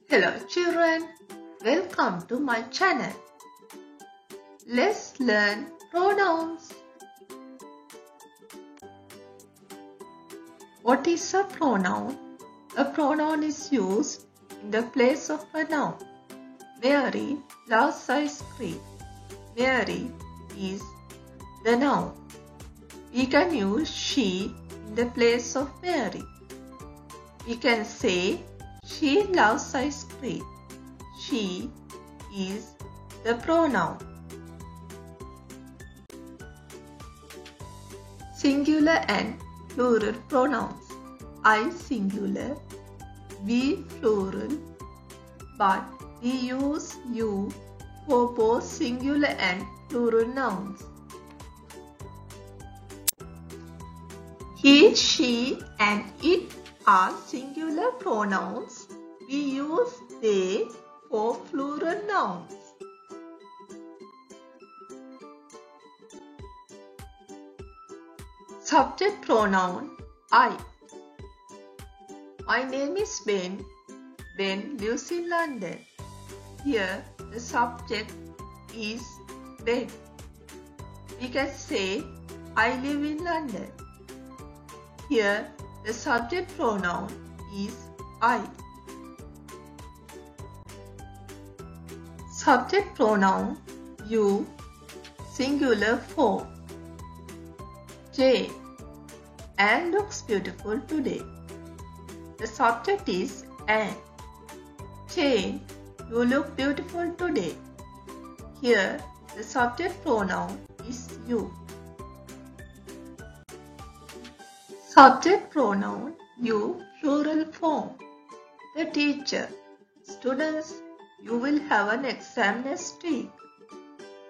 Hello children, welcome to my channel. Let's learn pronouns. What is a pronoun? A pronoun is used in the place of a noun. Mary loves ice cream. Mary is the noun. We can use she in the place of Mary. We can say she loves ice cream. She is the pronoun. Singular and plural pronouns. I singular, we plural, but we use you for both singular and plural nouns. He, she, and it are singular pronouns. We use they for plural nouns. Subject pronoun I. My name is Ben. Ben lives in London. Here the subject is Ben. We can say I live in London. Here the subject pronoun is I. Subject pronoun you, singular form. Jane. Anne looks beautiful today. The subject is Anne. Jane, you look beautiful today. Here the subject pronoun is you. Subject pronoun you, plural form. The teacher. Students, you will have an exam next week.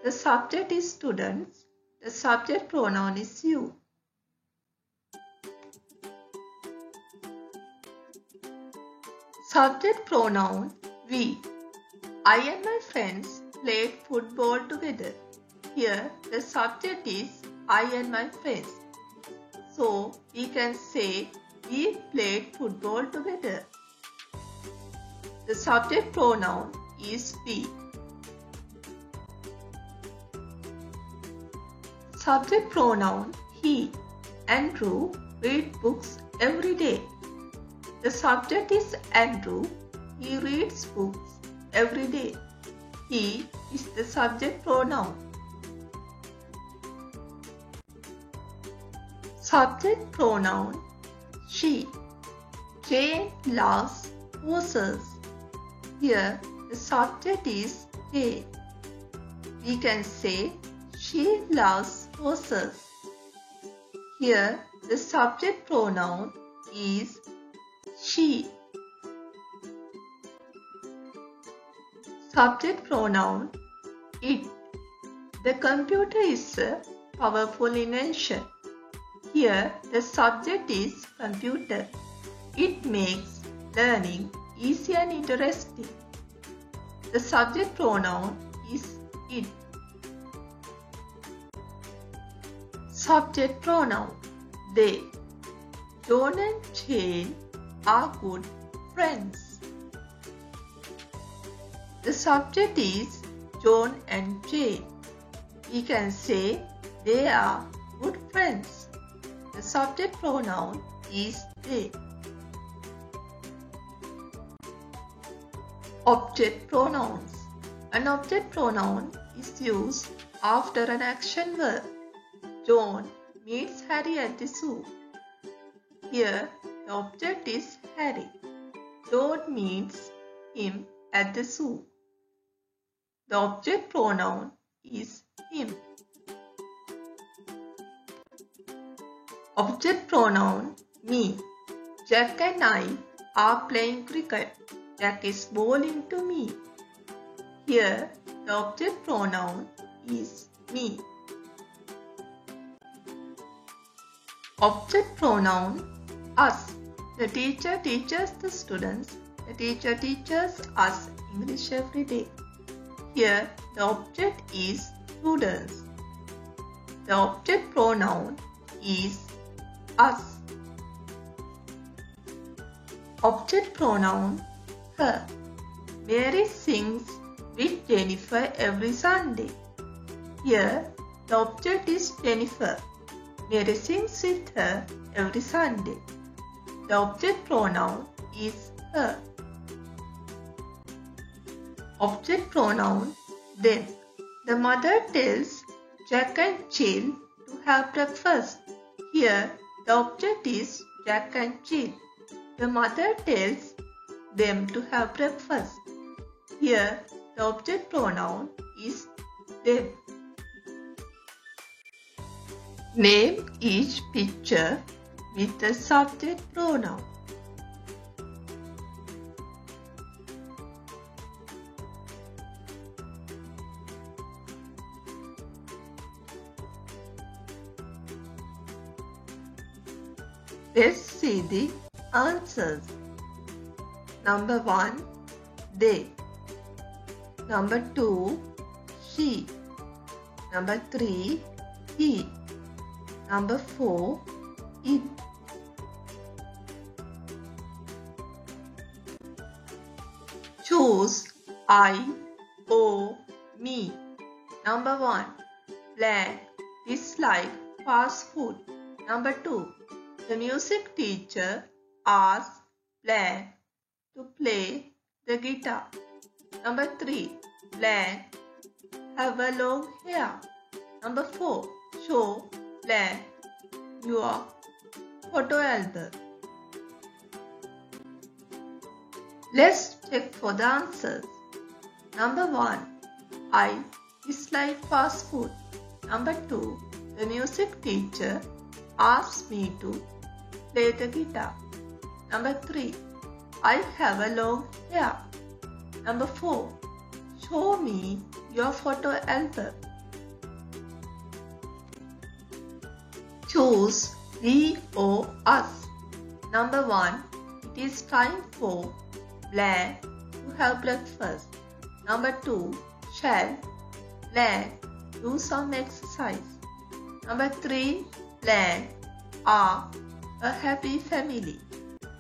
The subject is students. The subject pronoun is you. Subject pronoun we. I and my friends played football together. Here the subject is I and my friends. So we can say we played football together. The subject pronoun is we. Subject pronoun he. Andrew reads books every day. The subject is Andrew. He reads books every day. He is the subject pronoun. Subject pronoun she. Jane loves horses. Here the subject is Jane. We can say she loves horses. Here the subject pronoun is she. Subject pronoun it. The computer is a powerful invention. Here the subject is computer. It makes learning easy and interesting. The subject pronoun is it. Subject pronoun they. John and Jane are good friends. The subject is John and Jane. We can say they are good friends. The subject pronoun is they. Object pronouns. An object pronoun is used after an action verb. John meets Harry at the zoo. Here the object is Harry. John meets him at the zoo. The object pronoun is him. Object pronoun me. Jack and I are playing cricket. Jack is bowling to me. Here the object pronoun is me. Object pronoun us. The teacher teaches the students. The teacher teaches us English every day. Here the object is students. The object pronoun is us. Object pronoun her. Mary sings with Jennifer every Sunday. Here, the object is Jennifer. Mary sings with her every Sunday. The object pronoun is her. Object pronoun them. The mother tells Jack and Jill to have breakfast. Here, the object is Jack and Jill. The mother tells them to have breakfast. Here, the object pronoun is them. Name each picture with the subject pronoun. Let's see the answers. Number 1, they. Number 2, she. Number 3, he. Number 4, it. Choose I, O, me. Number 1, Black dislike fast food. Number 2, the music teacher asked Black to play the guitar. Number 3, Black have a long hair. Number 4, show Black your photo album. Let's check for the answers. Number 1, I dislike fast food. Number 2, the music teacher asked me to play the guitar. Number 3, I have a long hair. Number 4, show me your photo album. Choose we or us. Number 1, it is time for Black to have breakfast. Number 2, shall Black do some exercise. Number 3, Black are a happy family.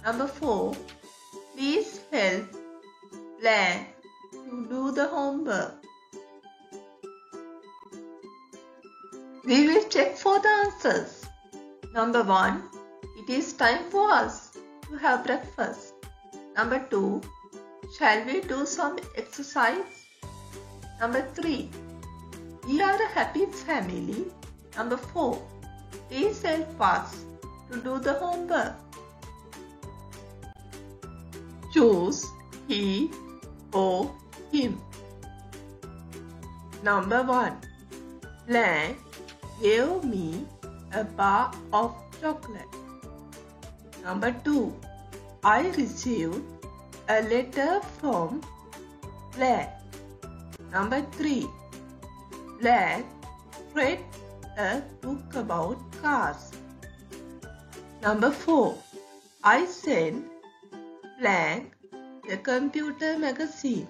Number 4, please help Black to do the homework. We will check for the answers. Number 1, it is time for us to have breakfast. Number 2, shall we do some exercise? Number 3, we are a happy family. Number 4, please help us to do the homework. Choose he or him. Number 1, Black gave me a bar of chocolate. Number 2, I received a letter from Black. Number 3, Black read a book about cars. Number 4, I sent Black the computer magazine.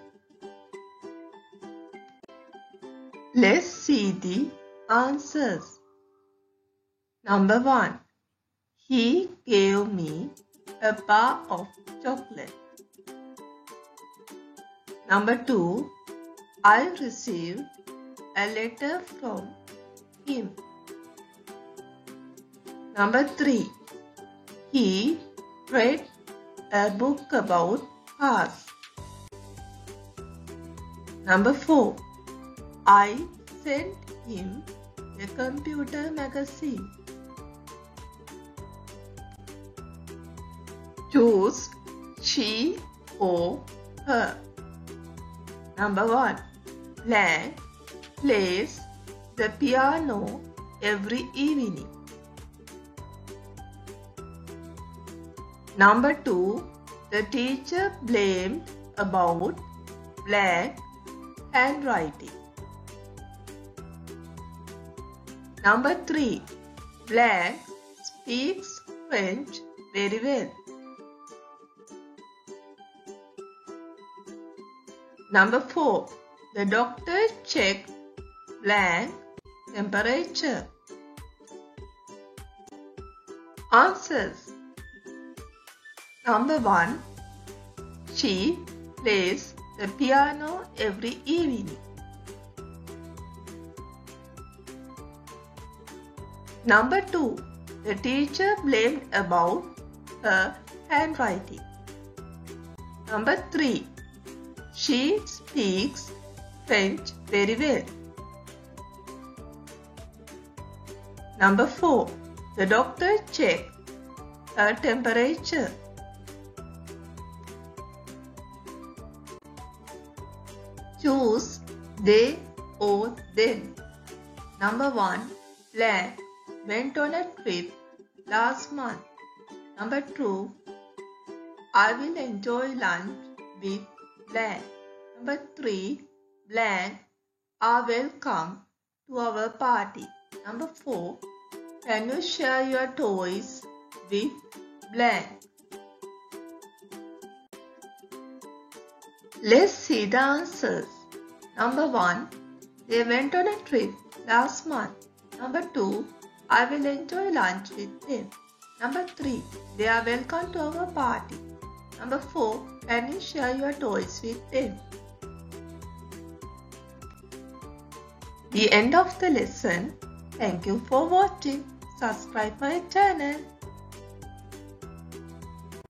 Let's see the answers. Number 1, he gave me a bar of chocolate. Number 2, I received a letter from him. Number 3, he read a book about cars. Number 4, I sent him a computer magazine. Choose she or her. Number 1, Black plays the piano every evening. Number 2, the teacher blamed about Black handwriting. Number 3, Black speaks French very well. Number 4, the doctor checked Black temperature. Answers. Number 1, she plays the piano every evening. Number 2. The teacher blamed about her handwriting. Number 3. She speaks French very well. Number 4. The doctor checked her temperature. Choose they or them. Number 1. Blank went on a trip last month. Number 2. I will enjoy lunch with blank. Number 3. Blank are welcome to our party. Number 4. Can you share your toys with blank? Let's see the answers. Number 1. They went on a trip last month. Number 2. I will enjoy lunch with them. Number 3. They are welcome to our party. Number 4. Can you share your toys with them? The end of the lesson. Thank you for watching. Subscribe my channel.